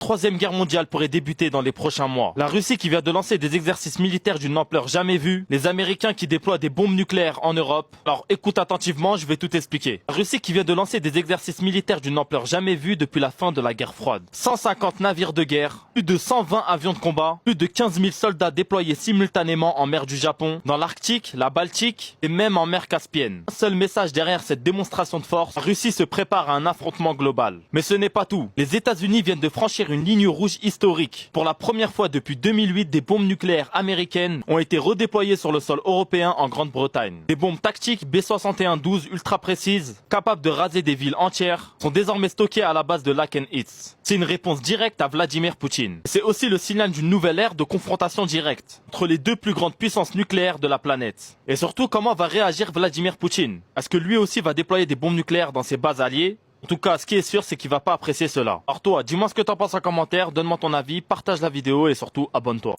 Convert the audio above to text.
troisième guerre mondiale pourrait débuter dans les prochains mois. La Russie qui vient de lancer des exercices militaires d'une ampleur jamais vue. Les Américains qui déploient des bombes nucléaires en Europe. Alors écoute attentivement, je vais tout expliquer. La Russie qui vient de lancer des exercices militaires d'une ampleur jamais vue depuis la fin de la guerre froide. 150 navires de guerre, plus de 120 avions de combat, plus de 15 000 soldats déployés simultanément en mer du Japon, dans l'Arctique, la Baltique et même en mer Caspienne. Un seul message derrière cette démonstration de force, la Russie se prépare à un affrontement global. Mais ce n'est pas tout. Les États-Unis viennent de franchir une ligne rouge historique. Pour la première fois depuis 2008, des bombes nucléaires américaines ont été redéployées sur le sol européen en Grande-Bretagne. Des bombes tactiques B-61-12 ultra précises, capables de raser des villes entières, sont désormais stockées à la base de Lakenitz. C'est une réponse directe à Vladimir Poutine. C'est aussi le signal d'une nouvelle ère de confrontation directe entre les deux plus grandes puissances nucléaires de la planète. Et surtout, comment va réagir Vladimir Poutine? Est-ce que lui aussi va déployer des bombes nucléaires dans ses bases alliées? En tout cas, ce qui est sûr, c'est qu'il va pas apprécier cela. Alors toi, dis-moi ce que t'en penses en commentaire, donne-moi ton avis, partage la vidéo et surtout abonne-toi.